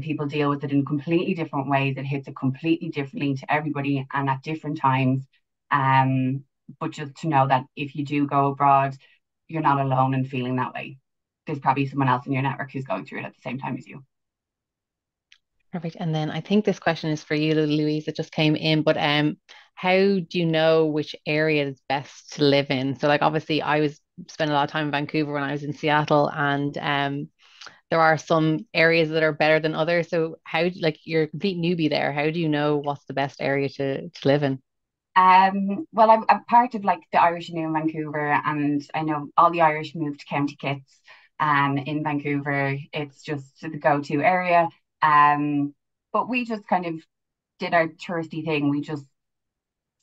People deal with it in completely different ways. It hits it completely differently to everybody and at different times. But just to know that if you do go abroad, you're not alone in feeling that way. There's probably someone else in your network who's going through it at the same time as you. Perfect. And then I think this question is for you, Louise. It just came in, but how do you know which area is best to live in? So, like, obviously, I spent a lot of time in Vancouver when I was in Seattle, and there are some areas that are better than others. So, you're a complete newbie there. How do you know what's the best area to live in? Well, I'm part of like the Irish New in Vancouver, and I know all the Irish moved to County Kitts. In Vancouver, it's just the go-to area. But we just kind of did our touristy thing. We just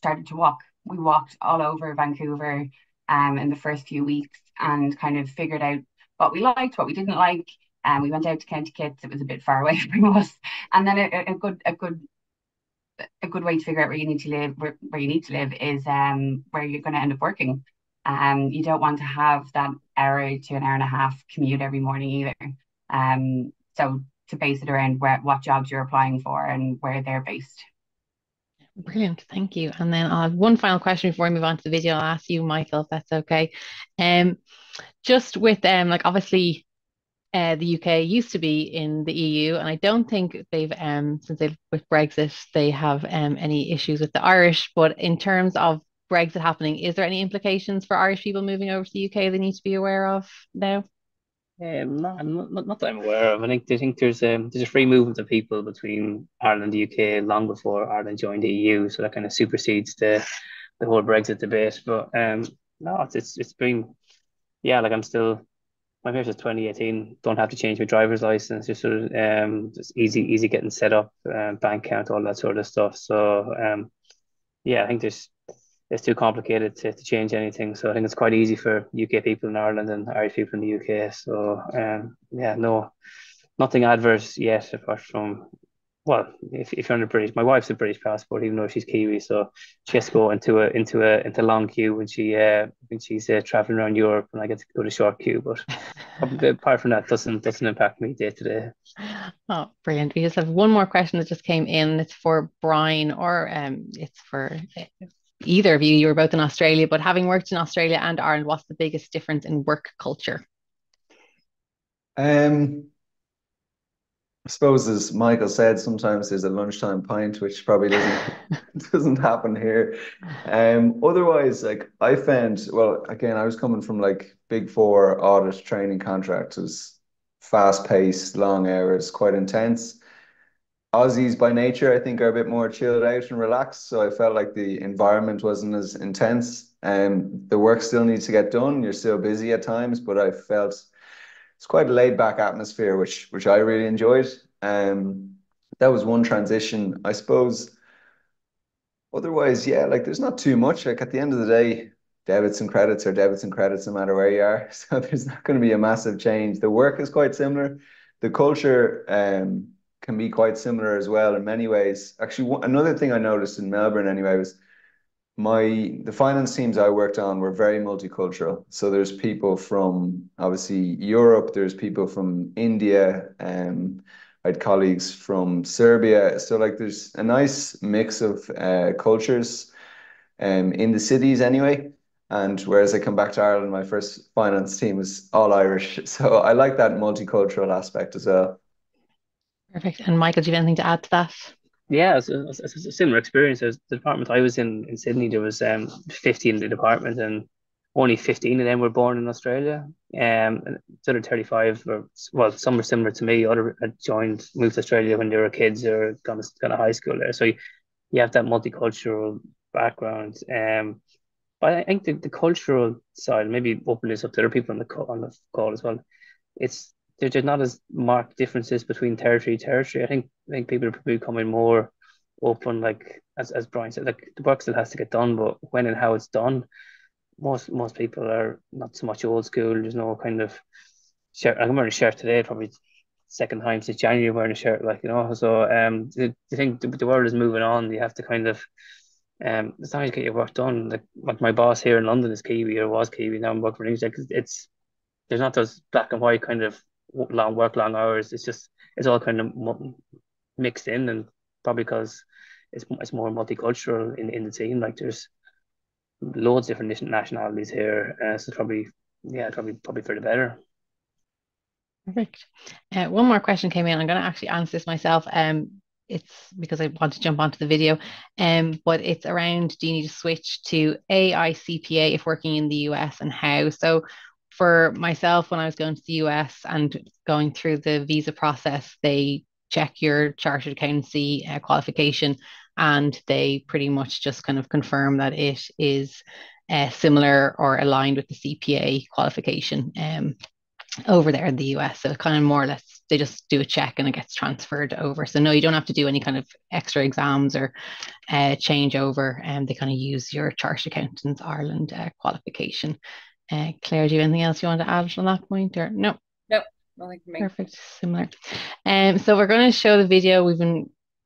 started to walk. We walked all over Vancouver in the first few weeks and kind of figured out what we liked, what we didn't like. We went out to County Kitts. It was a bit far away from us. And then a good way to figure out where you need to live, where you need to live is where you're going to end up working. You don't want to have that hour to an hour and a half commute every morning either. So to base it around what jobs you're applying for and where they're based. Brilliant, thank you. And then I'll have one final question before we move on to the video. I'll ask you, Michael, if that's okay. Just with like obviously the UK used to be in the EU, and I don't think they've since they've with Brexit they have any issues with the Irish. But in terms of Brexit happening, is there any implications for Irish people moving over to the UK they need to be aware of now? Not that I'm aware of. I think there's a free movement of people between Ireland and the UK long before Ireland joined the EU, so that kind of supersedes the whole Brexit debate. But no, it's been like I'm still my parents is 2018. Don't have to change my driver's license. Just sort of just easy getting set up, bank account, all that sort of stuff. So I think it's too complicated to change anything. So I think it's quite easy for UK people in Ireland and Irish people in the UK. So no, nothing adverse yet, apart from, well, if you're under British, my wife's a British passport, even though she's Kiwi, so she has to go into long queue when she's traveling around Europe, and I get to go to short queue. But apart from that, doesn't impact me day to day. Oh, brilliant! We just have one more question that just came in. It's for Brian, or it's for either of you. You were both in Australia, but having worked in Australia and Ireland, what's the biggest difference in work culture? I suppose, as Michael said, sometimes there's a lunchtime pint, which probably doesn't happen here. Otherwise, like I found, well, again, I was coming from like Big Four audit training contracts. It was fast paced, long hours, quite intense. Aussies by nature, I think, are a bit more chilled out and relaxed. So I felt like the environment wasn't as intense. The work still needs to get done. You're still busy at times, but I felt it's quite a laid back atmosphere, which I really enjoyed. That was one transition, I suppose. Otherwise, like there's not too much. Like at the end of the day, debits and credits are debits and credits no matter where you are. So there's not going to be a massive change. The work is quite similar. The culture can be quite similar as well in many ways. Actually, another thing I noticed in Melbourne anyway was the finance teams I worked on were very multicultural. So there's people from obviously Europe, there's people from India, I had colleagues from Serbia. So like there's a nice mix of cultures in the cities anyway. And whereas I come back to Ireland, my first finance team was all Irish. So I like that multicultural aspect as well. Perfect. And Michael, do you have anything to add to that? Yeah, it's a similar experience. As the department I was in Sydney, there was 50 in the department, and only 15 of them were born in Australia. And the other 35 were, well, some were similar to me. Other had moved to Australia when they were kids or gone to high school there. So you have that multicultural background. But I think the cultural side, maybe open this up to other people on the call as well. There's not as marked differences between territory to territory. I think people are becoming more open, like as Brian said, like the work still has to get done, but when and how it's done, most people are not so much old school. There's no kind of shirt. I'm wearing a shirt today, probably second time since January wearing a shirt, like, you know. So I think the world is moving on. You have to kind of it's time to get your work done. Like my boss here in London is Kiwi, or was Kiwi. Now I'm working for English. Like there's not those black and white kind of long hours. It's all kind of mixed in, and probably because it's more multicultural in the team. Like there's loads of different nationalities here, so it's probably for the better. Perfect. One more question came in. I'm going to actually answer this myself. It's because I want to jump onto the video, but it's around, do you need to switch to AICPA if working in the US, and how? So for myself, when I was going to the US and going through the visa process, they check your chartered accountancy qualification, and they pretty much just kind of confirm that it is similar or aligned with the CPA qualification over there in the US. So kind of more or less, they just do a check and it gets transferred over. So no, you don't have to do any kind of extra exams or change over, and they kind of use your Chartered Accountants Ireland qualification. Claire, do you have anything else you want to add on that point, or no? Nope, nothing for me. Perfect, similar. So we're going to show the video. We've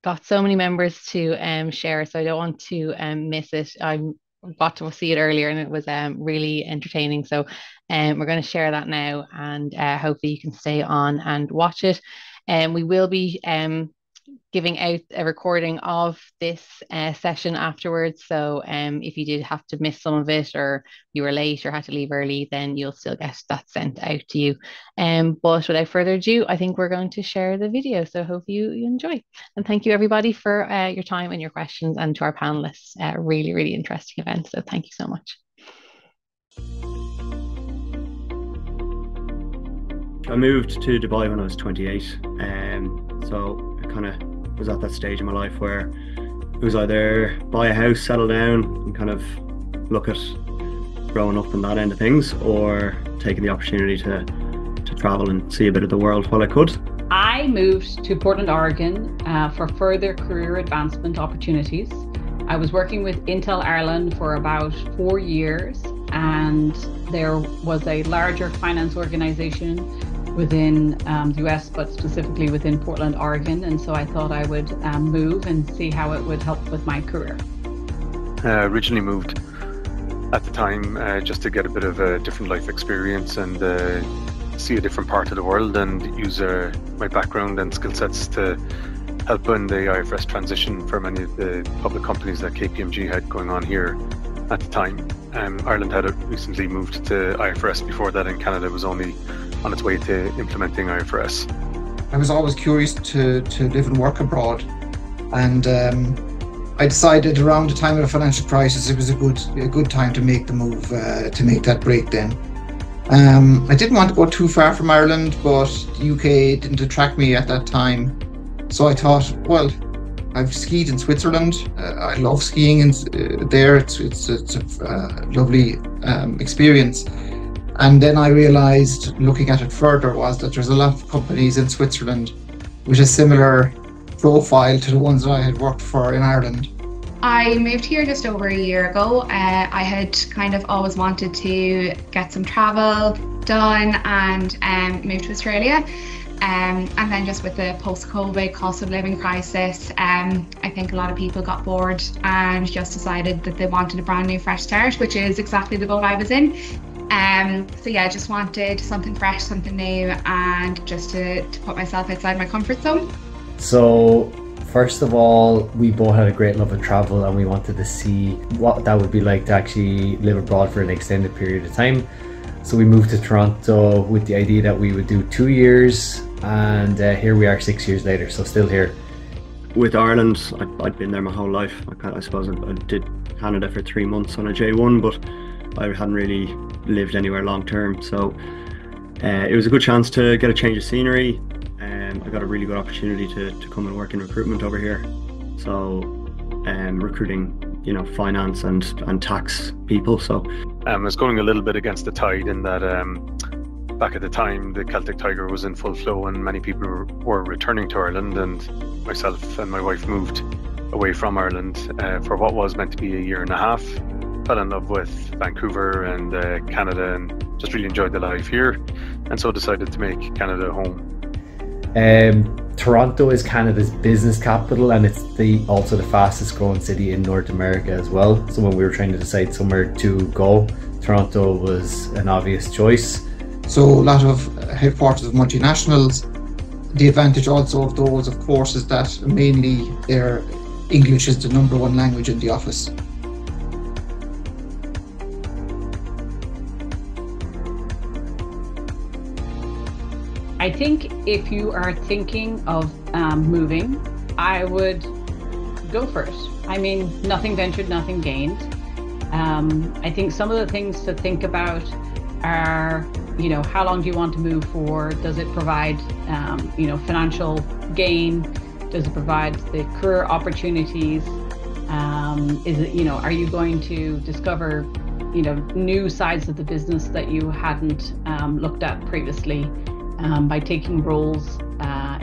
got so many members to share, so I don't want to miss it. I got to see it earlier and it was really entertaining. So we're going to share that now, and hopefully you can stay on and watch it. We will be giving out a recording of this session afterwards. So if you did have to miss some of it, or you were late or had to leave early, then you'll still get that sent out to you. But without further ado, I think we're going to share the video. So hope you enjoy. And thank you everybody for your time and your questions, and to our panelists. Really, really interesting event. So thank you so much. I moved to Dubai when I was 28, so I kind of was at that stage in my life where it was either buy a house, settle down, and kind of look at growing up on that end of things, or taking the opportunity to travel and see a bit of the world while I could. I moved to Portland, Oregon for further career advancement opportunities. I was working with Intel Ireland for about 4 years, and there was a larger finance organization within the US, but specifically within Portland, Oregon. And so I thought I would move and see how it would help with my career. Originally moved at the time just to get a bit of a different life experience and see a different part of the world, and use my background and skill sets to help in the IFRS transition for many of the public companies that KPMG had going on here at the time. Ireland had recently moved to IFRS. Before that, in Canada was only on its way to implementing IFRS. I was always curious to live and work abroad, and I decided around the time of the financial crisis it was a good time to make the move, to make that break then. I didn't want to go too far from Ireland, but the UK didn't attract me at that time. So I thought, well, I've skied in Switzerland. I love skiing there. It's a lovely experience. And then I realised, looking at it further, was that there's a lot of companies in Switzerland with a similar profile to the ones that I had worked for in Ireland. I moved here just over a year ago. I had kind of always wanted to get some travel done and move to Australia. And then just with the post-COVID cost of living crisis, I think a lot of people got bored and just decided that they wanted a brand new fresh start, which is exactly the boat I was in. So yeah, just wanted something fresh, something new, and just to put myself outside my comfort zone. So First of all, we both had a great love of travel and we wanted to see what that would be like to actually live abroad for an extended period of time. So we moved to Toronto with the idea that we would do 2 years, and here we are 6 years later, so still here. With Ireland, I'd been there my whole life. I suppose I did Canada for 3 months on a J1, but I hadn't really lived anywhere long term. So it was a good chance to get a change of scenery. I got a really good opportunity to come and work in recruitment over here. So recruiting, you know, finance and tax people. So I was going a little bit against the tide in that back at the time the Celtic Tiger was in full flow and many people were returning to Ireland, and myself and my wife moved away from Ireland for what was meant to be a year and a half. Fell in love with Vancouver and Canada and just really enjoyed the life here, and so decided to make Canada home. Toronto is Canada's business capital, and it's also the fastest growing city in North America as well. So when we were trying to decide somewhere to go, Toronto was an obvious choice. So a lot of headquarters of multinationals. The advantage also of those, of course, is that mainly their English is the #1 language in the office. I think if you are thinking of moving, I would go first. I mean, nothing ventured, nothing gained. I think some of the things to think about are, you know, how long do you want to move for? Does it provide, you know, financial gain? Does it provide the career opportunities? Is it, you know, are you going to discover, you know, new sides of the business that you hadn't looked at previously? By taking roles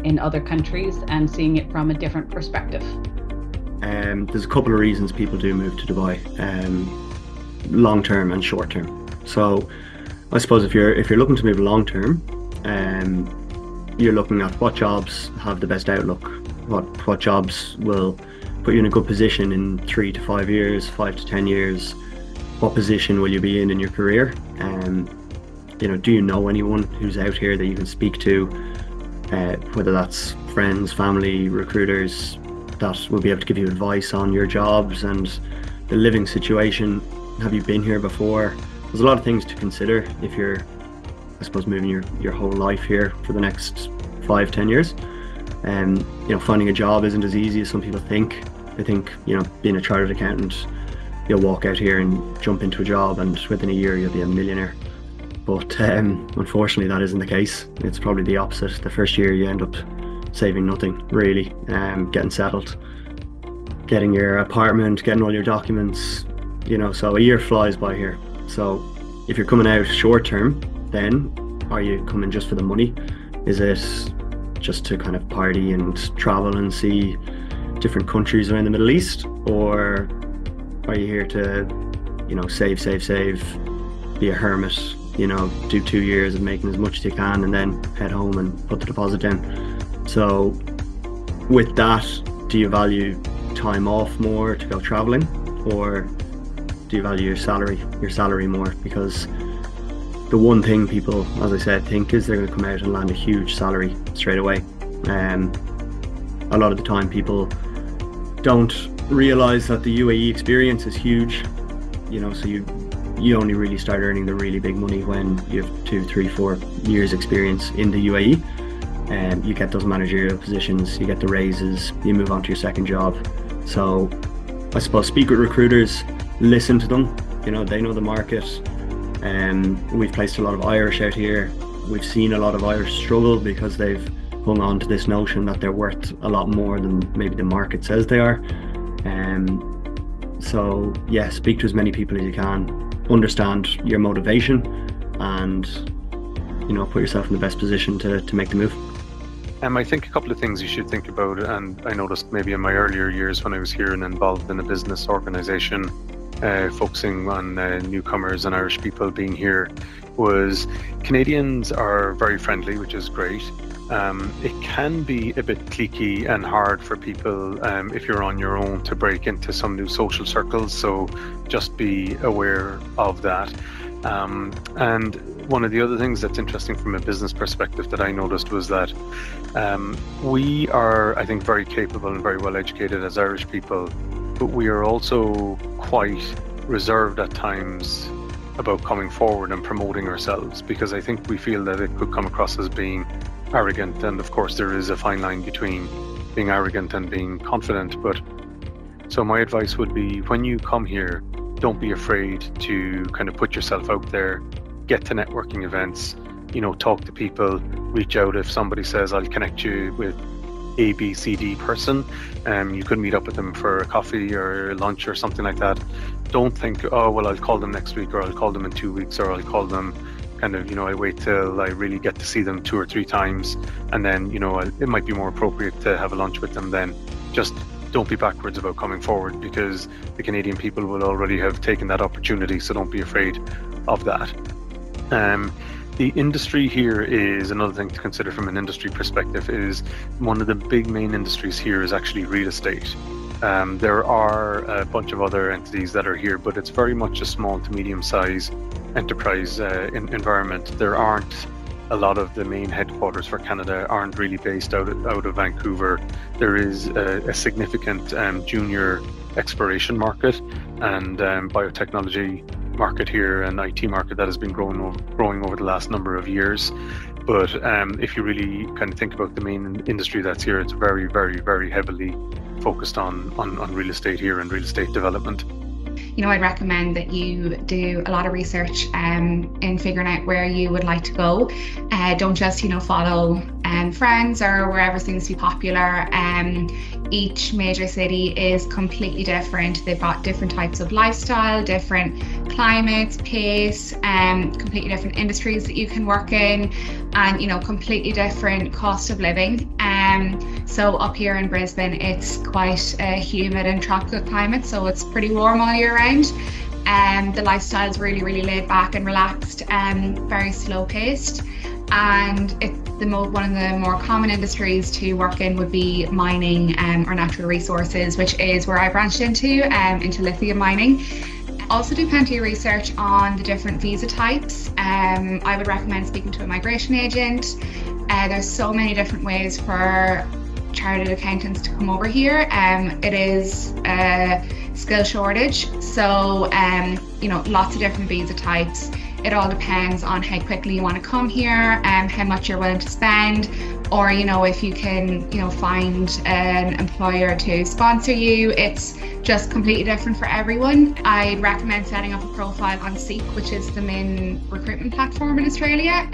in other countries and seeing it from a different perspective. There's a couple of reasons people do move to Dubai, long term and short term. So I suppose if you're looking to move long term, you're looking at what jobs have the best outlook, what jobs will put you in a good position in 3 to 5 years, 5 to 10 years. What position will you be in your career? You know, do you know anyone who's out here that you can speak to, whether that's friends, family, recruiters, that will be able to give you advice on your jobs and the living situation? Have you been here before? There's a lot of things to consider if you're, I suppose, moving your whole life here for the next 5-10 years. You know, finding a job isn't as easy as some people think. They think, you know, being a chartered accountant, you'll walk out here and jump into a job and within a year you'll be a millionaire. But unfortunately that isn't the case. It's probably the opposite. The first year you end up saving nothing really, getting settled, getting your apartment, getting all your documents, you know, so a year flies by here. So if you're coming out short term, then are you coming just for the money? Is it just to kind of party and travel and see different countries around the Middle East? Or are you here to, you know, save, be a hermit, you know, do 2 years of making as much as you can and then head home and put the deposit down? So with that, do you value time off more to go traveling, or do you value your salary more? Because the one thing people, as I said, think is they're going to come out and land a huge salary straight away. A lot of the time people don't realize that the UAE experience is huge, you know, so you only really start earning the really big money when you have 2, 3, 4 years experience in the UAE, and you get those managerial positions, you get the raises, you move on to your second job. So I suppose speak with recruiters, listen to them, you know, they know the market. We've placed a lot of Irish out here. We've seen a lot of Irish struggle because they've hung on to this notion that they're worth a lot more than maybe the market says they are. So yeah, speak to as many people as you can, understand your motivation, and, you know, put yourself in the best position to make the move. I think a couple of things you should think about, and I noticed maybe in my earlier years when I was here and involved in a business organisation focusing on newcomers and Irish people being here, was Canadians are very friendly, which is great. It can be a bit cliquey and hard for people if you're on your own to break into some new social circles, so just be aware of that. And one of the other things that's interesting from a business perspective that I noticed was that we are, I think, very capable and very well educated as Irish people, but we are also quite reserved at times about coming forward and promoting ourselves, because I think we feel that it could come across as being arrogant. And of course there is a fine line between being arrogant and being confident. But so my advice would be, when you come here, don't be afraid to kind of put yourself out there, get to networking events, you know, talk to people, reach out. If somebody says, I'll connect you with A, B, C, D person, you could meet up with them for a coffee or lunch or something like that. Don't think, oh, well, I'll call them next week, or I'll call them in 2 weeks, or I'll call them kind of, you know, I wait till I really get to see them 2 or 3 times, and then, you know, it might be more appropriate to have a lunch with them then. Just don't be backwards about coming forward, because the Canadian people will already have taken that opportunity, so don't be afraid of that. The industry here is another thing to consider from an industry perspective. Is one of the big main industries here is actually real estate. There are a bunch of other entities that are here, but it's very much a small to medium size enterprise environment. There aren't a lot of the main headquarters for Canada aren't really based out of Vancouver. There is a significant junior exploration market and biotechnology market here, and IT market that has been growing over the last number of years. But if you really kind of think about the main industry that's here, it's very, very, very heavily focused on real estate here and real estate development. You know, I'd recommend that you do a lot of research in figuring out where you would like to go. Don't just, you know, follow friends or wherever seems to be popular. Each major city is completely different. They've got different types of lifestyle, different climates, pace, completely different industries that you can work in, and, you know, completely different cost of living. So up here in Brisbane, it's quite a humid and tropical climate, so it's pretty warm all year round. The lifestyle is really, really laid back and relaxed, very slow paced. And one of the more common industries to work in would be mining or natural resources, which is where I branched into lithium mining. Also do plenty of research on the different visa types. I would recommend speaking to a migration agent. There's so many different ways for chartered accountants to come over here. It is a skill shortage, so you know, lots of different visa types. It all depends on how quickly you want to come here, how much you're willing to spend, or, you know, if you can, you know, find an employer to sponsor you. It's just completely different for everyone. I'd recommend setting up a profile on Seek, which is the main recruitment platform in Australia.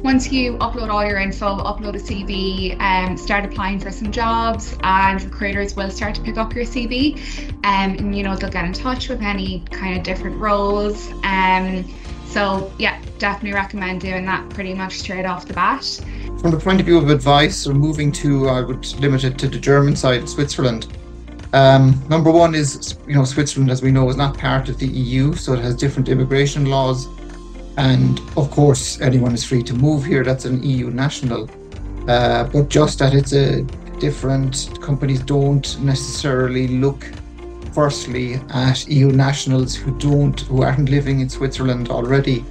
Once you upload all your info, upload a CV, start applying for some jobs, and recruiters will start to pick up your CV, and, you know, they'll get in touch with any kind of different roles. So yeah, definitely recommend doing that pretty much straight off the bat. From the point of view of advice, or moving to, I would limit it to the German side, Switzerland. Number one is, you know, Switzerland, as we know, is not part of the EU, so it has different immigration laws. And of course, anyone is free to move here. That's an EU national. But just that it's a different, companies don't necessarily look firstly at EU nationals who aren't living in Switzerland already.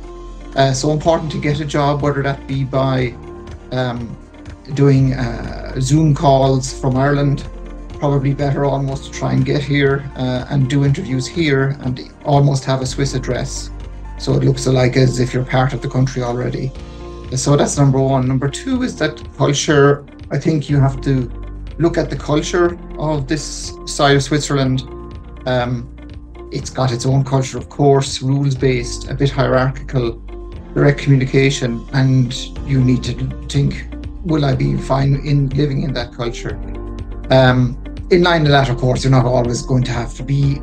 So important to get a job, whether that be by doing Zoom calls from Ireland. Probably better almost to try and get here and do interviews here and almost have a Swiss address, so it looks like as if you're part of the country already. So that's number one. Number two is that culture. I think you have to look at the culture of this side of Switzerland. It's got its own culture, of course, rules-based, a bit hierarchical, direct communication, and you need to think, will I be fine in living in that culture? In line with that, of course, you're not always going to have to be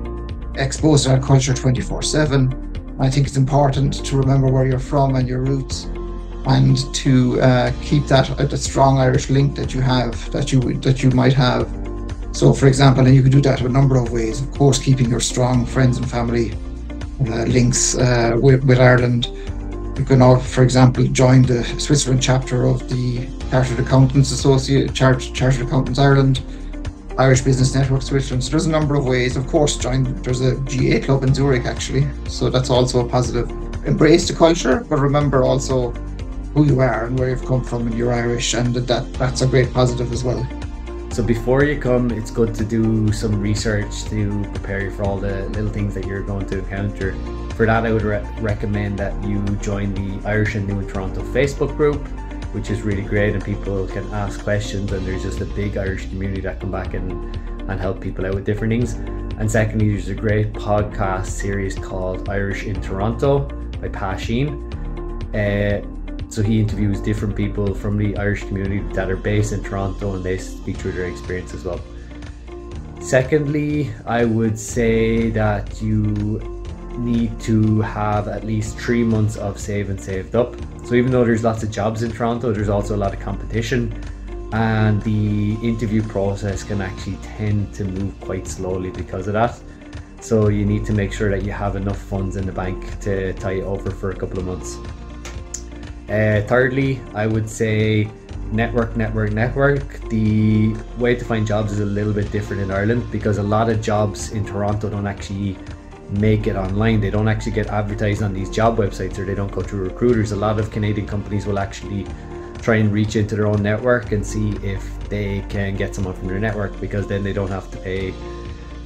exposed to that culture 24/7. I think it's important to remember where you're from and your roots, and to keep that a strong Irish link that you have, that you might have. So, for example, and you can do that in a number of ways. Of course, keeping your strong friends and family links with Ireland. You can all, for example, join the Switzerland chapter of the Chartered Accountants Chartered Accountants Ireland, Irish Business Network Switzerland. So there's a number of ways. Of course, there's a GA club in Zurich actually, so that's also a positive. embrace the culture, but remember also who you are and where you've come from, and you're Irish, and that's a great positive as well. So before you come, it's good to do some research to prepare you for all the little things that you're going to encounter. For that, I would recommend that you join the Irish and New in Toronto Facebook group, which is really great, and people can ask questions, and there's just a big Irish community that come back and help people out with different things. And secondly, there's a great podcast series called Irish in Toronto by Pasheen. So he interviews different people from the Irish community that are based in Toronto, and they speak through their experience as well. Secondly, I would say that you need to have at least 3 months of saved up. So even though there's lots of jobs in Toronto, there's also a lot of competition, and the interview process can actually tend to move quite slowly because of that. So you need to make sure that you have enough funds in the bank to tie you over for a couple of months. Thirdly, I would say network. The way to find jobs is a little bit different in Ireland, because a lot of jobs in Toronto don't actually make it online. They don't actually get advertised on these job websites, or they don't go through recruiters. A lot of Canadian companies will actually try and reach into their own network and see if they can get someone from their network, because then they don't have to pay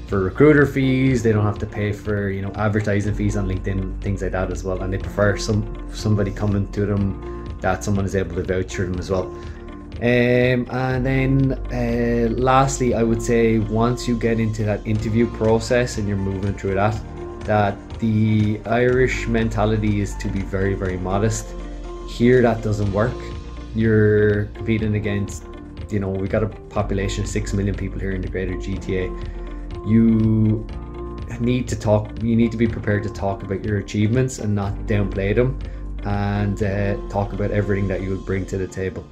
for recruiter fees, they don't have to pay for, you know, advertising fees on LinkedIn, things like that as well, and they prefer somebody coming to them that someone is able to vouch for them as well. And then lastly, I would say once you get into that interview process and you're moving through that the Irish mentality is to be very, very modest. Here that doesn't work. You're competing against, you know, we got a population of 6 million people here in the greater GTA. You need to be prepared to talk about your achievements and not downplay them, and talk about everything that you would bring to the table.